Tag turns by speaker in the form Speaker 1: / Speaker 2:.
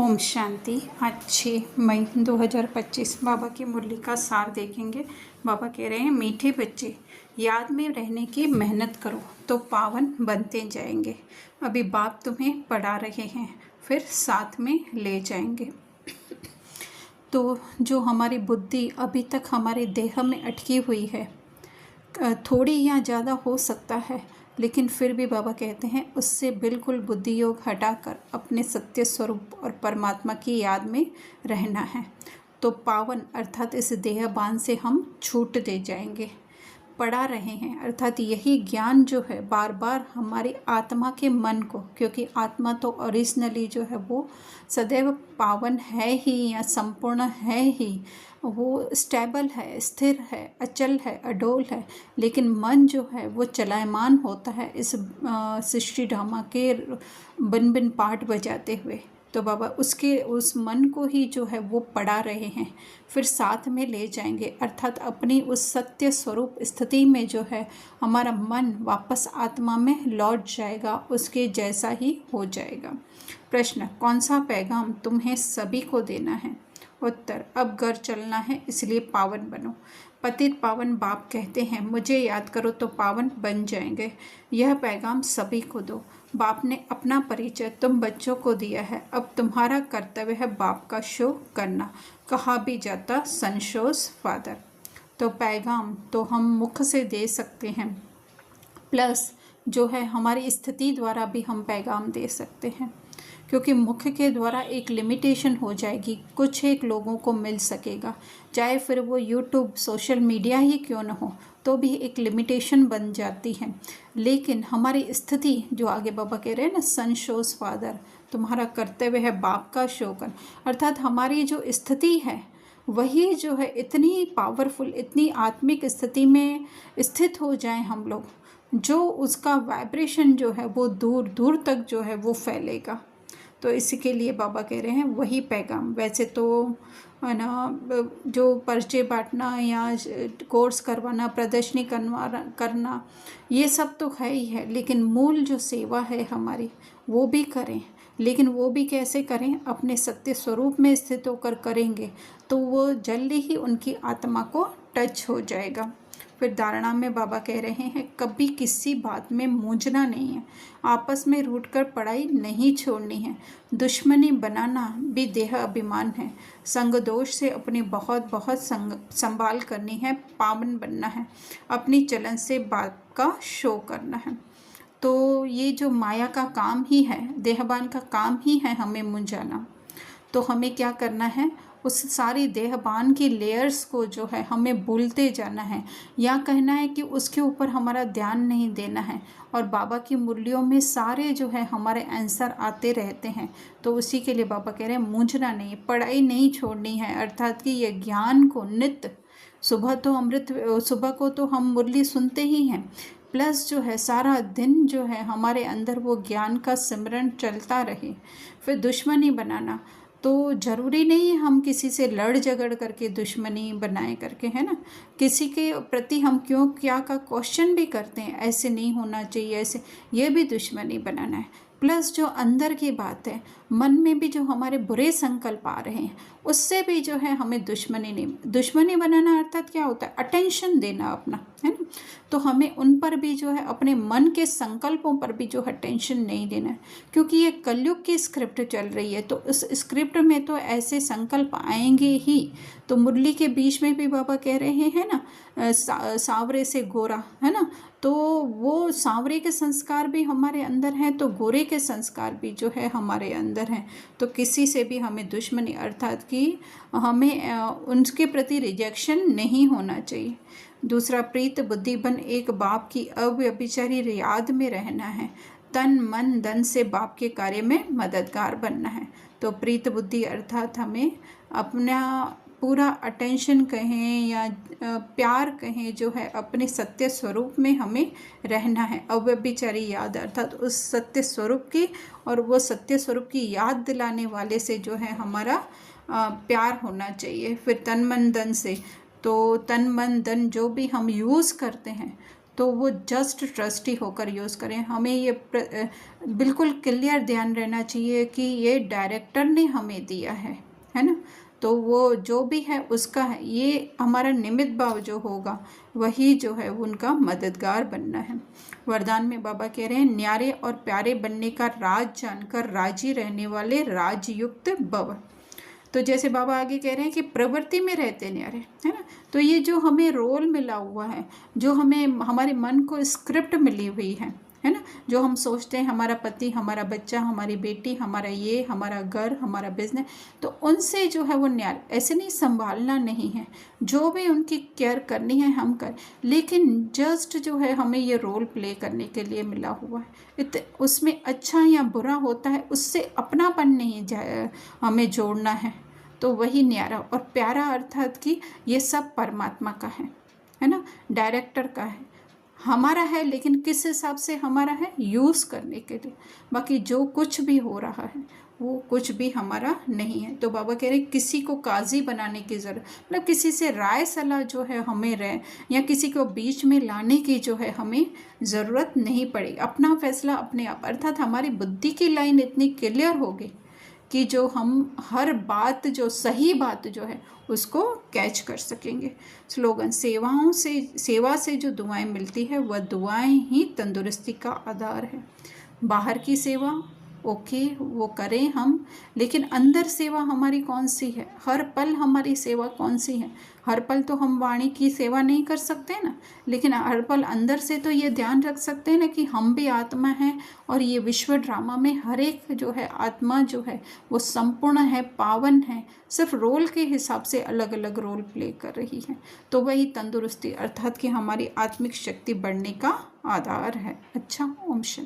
Speaker 1: ओम शांति। आज 6 मई 2025 बाबा की मुरली का सार देखेंगे। बाबा कह रहे हैं, मीठे बच्चे याद में रहने की मेहनत करो तो पावन बनते जाएंगे। अभी बाप तुम्हें पढ़ा रहे हैं, फिर साथ में ले जाएंगे। तो जो हमारी बुद्धि अभी तक हमारे देह में अटकी हुई है, थोड़ी या ज़्यादा हो सकता है, लेकिन फिर भी बाबा कहते हैं उससे बिल्कुल बुद्धि योग हटाकर अपने सत्य स्वरूप और परमात्मा की याद में रहना है। तो पावन अर्थात इस देहबान से हम छूट दे जाएंगे। पढ़ा रहे हैं अर्थात यही ज्ञान जो है बार बार हमारी आत्मा के मन को, क्योंकि आत्मा तो ओरिजिनली जो है वो सदैव पावन है ही या संपूर्ण है ही, वो स्टेबल है, स्थिर है, अचल है, अडोल है। लेकिन मन जो है वो चलायमान होता है इस सृष्टि ड्रामा के बिन बिन पाठ बजाते हुए। तो बाबा उस मन को ही जो है वो पढ़ा रहे हैं, फिर साथ में ले जाएंगे अर्थात अपनी उस सत्य स्वरूप स्थिति में जो है हमारा मन वापस आत्मा में लौट जाएगा, उसके जैसा ही हो जाएगा। प्रश्न, कौन सा पैगाम तुम्हें सभी को देना है? उत्तर, अब घर चलना है इसलिए पावन बनो। पतित पावन बाप कहते हैं, मुझे याद करो तो पावन बन जाएंगे। यह पैगाम सभी को दो। बाप ने अपना परिचय तुम बच्चों को दिया है, अब तुम्हारा कर्तव्य है बाप का शो करना। कहा भी जाता संशोस फादर। तो पैगाम तो हम मुख से दे सकते हैं, प्लस जो है हमारी स्थिति द्वारा भी हम पैगाम दे सकते हैं, क्योंकि मुख के द्वारा एक लिमिटेशन हो जाएगी, कुछ एक लोगों को मिल सकेगा, चाहे फिर वो यूट्यूब सोशल मीडिया ही क्यों न हो, तो भी एक लिमिटेशन बन जाती है। लेकिन हमारी स्थिति जो आगे बाबा कह रहे हैं ना, सन शोज फादर, तुम्हारा कर्तव्य है बाप का शो कर, अर्थात हमारी जो स्थिति है वही जो है इतनी पावरफुल, इतनी आत्मिक स्थिति में स्थित हो जाएं हम लोग, जो उसका वाइब्रेशन जो है वो दूर दूर तक जो है वो फैलेगा। तो इसी के लिए बाबा कह रहे हैं वही पैगाम। वैसे तो है ना, जो पर्चे बांटना या कोर्स करवाना, प्रदर्शनी करना, ये सब तो है ही है, लेकिन मूल जो सेवा है हमारी वो भी करें। लेकिन वो भी कैसे करें? अपने सत्य स्वरूप में स्थित होकर करेंगे तो वो जल्दी ही उनकी आत्मा को टच हो जाएगा। फिर धारणा में बाबा कह रहे हैं, कभी किसी बात में मूंझना नहीं है, आपस में रूठकर पढ़ाई नहीं छोड़नी है, दुश्मनी बनाना भी देह अभिमान है, संग दोष से अपनी बहुत बहुत संभाल करनी है, पावन बनना है, अपनी चलन से बाप का शो करना है। तो ये जो माया का काम ही है, देहबान का काम ही है हमें मुंझाना। तो हमें क्या करना है? उस सारी देहबान की लेयर्स को जो है हमें भूलते जाना है, या कहना है कि उसके ऊपर हमारा ध्यान नहीं देना है। और बाबा की मुरलियों में सारे जो है हमारे आंसर आते रहते हैं। तो उसी के लिए बाबा कह रहे हैं मूंझना नहीं, पढ़ाई नहीं छोड़नी है, अर्थात कि ये ज्ञान को नित्य सुबह तो अमृत, सुबह को तो हम मुरली सुनते ही हैं, प्लस जो है सारा दिन जो है हमारे अंदर वो ज्ञान का सिमरन चलता रहे। फिर दुश्मनी बनाना तो ज़रूरी नहीं है हम किसी से लड़ झगड़ करके दुश्मनी बनाए करके, है ना, किसी के प्रति हम क्यों क्या का क्वेश्चन भी करते हैं, ऐसे नहीं होना चाहिए, ऐसे, ये भी दुश्मनी बनाना है। प्लस जो अंदर की बात है, मन में भी जो हमारे बुरे संकल्प आ रहे हैं, उससे भी जो है हमें दुश्मनी बनाना अर्थात क्या होता है? अटेंशन देना अपना, है ना। तो हमें उन पर भी जो है अपने मन के संकल्पों पर भी जो है टेंशन नहीं देना है, क्योंकि ये कलयुग की स्क्रिप्ट चल रही है। तो उस स्क्रिप्ट में तो ऐसे संकल्प आएंगे ही। तो मुरली के बीच में भी बाबा कह रहे हैं ना, सांवरे से गोरा, है ना, तो वो सांवरे के संस्कार भी हमारे अंदर हैं, तो गोरे के संस्कार भी जो है हमारे अंदर हैं। तो किसी से भी हमें दुश्मनी अर्थात कि हमें उनके प्रति रिजेक्शन नहीं होना चाहिए। दूसरा, प्रीत बुद्धि बन एक बाप की अव्यभिचारी याद में रहना है, तन मन धन से बाप के कार्य में मददगार बनना है। तो प्रीत बुद्धि अर्थात हमें अपना पूरा अटेंशन कहें या प्यार कहें जो है अपने सत्य स्वरूप में हमें रहना है। अव्यभिचारी याद अर्थात उस सत्य स्वरूप की, और वो सत्य स्वरूप की याद दिलाने वाले से जो है हमारा प्यार होना चाहिए। फिर तन मन धन से, तो तन मन धन जो भी हम यूज़ करते हैं तो वो जस्ट ट्रस्टी होकर यूज़ करें। हमें ये बिल्कुल क्लियर ध्यान रहना चाहिए कि ये डायरेक्टर ने हमें दिया है ना, तो वो जो भी है उसका है, ये हमारा निमित्त भाव जो होगा वही जो है उनका मददगार बनना है। वरदान में बाबा कह रहे हैं, न्यारे और प्यारे बनने का राज जानकर राजी रहने वाले राजयुक्त भव। तो जैसे बाबा आगे कह रहे हैं कि प्रवृत्ति में रहते न्यारे, है ना, तो ये जो हमें रोल मिला हुआ है, जो हमें हमारे मन को स्क्रिप्ट मिली हुई है ना, जो हम सोचते हैं हमारा पति, हमारा बच्चा, हमारी बेटी, हमारा ये, हमारा घर, हमारा बिजनेस, तो उनसे जो है वो न्यारे ऐसे नहीं, संभालना नहीं है, जो भी उनकी केयर करनी है हम कर, लेकिन जस्ट जो है हमें ये रोल प्ले करने के लिए मिला हुआ है। उसमें अच्छा या बुरा होता है, उससे अपनापन नहीं हमें जोड़ना है, तो वही न्यारा और प्यारा, अर्थात कि ये सब परमात्मा का है ना, डायरेक्टर का है, हमारा है, लेकिन किस हिसाब से हमारा है, यूज़ करने के लिए। बाकी जो कुछ भी हो रहा है वो कुछ भी हमारा नहीं है। तो बाबा कह रहे किसी को काजी बनाने की ज़रूरत, मतलब किसी से राय सलाह जो है हमें रहे, या किसी को बीच में लाने की जो है हमें ज़रूरत नहीं पड़ेगी। अपना फैसला अपने आप, अर्थात हमारी बुद्धि की लाइन इतनी क्लियर होगी कि जो हम हर बात, जो सही बात जो है उसको कैच कर सकेंगे। स्लोगन, सेवा से जो दुआएं मिलती है वह दुआएं ही तंदुरुस्ती का आधार है। बाहर की सेवा ओके वो करें हम, लेकिन अंदर सेवा हमारी कौन सी है, हर पल हमारी सेवा कौन सी है। हर पल तो हम वाणी की सेवा नहीं कर सकते ना, लेकिन हर पल अंदर से तो ये ध्यान रख सकते हैं ना कि हम भी आत्मा हैं, और ये विश्व ड्रामा में हर एक जो है आत्मा जो है वो संपूर्ण है, पावन है, सिर्फ रोल के हिसाब से अलग अलग रोल प्ले कर रही है। तो वही तंदुरुस्ती, अर्थात कि हमारी आत्मिक शक्ति बढ़ने का आधार है। अच्छा, ओम शांति।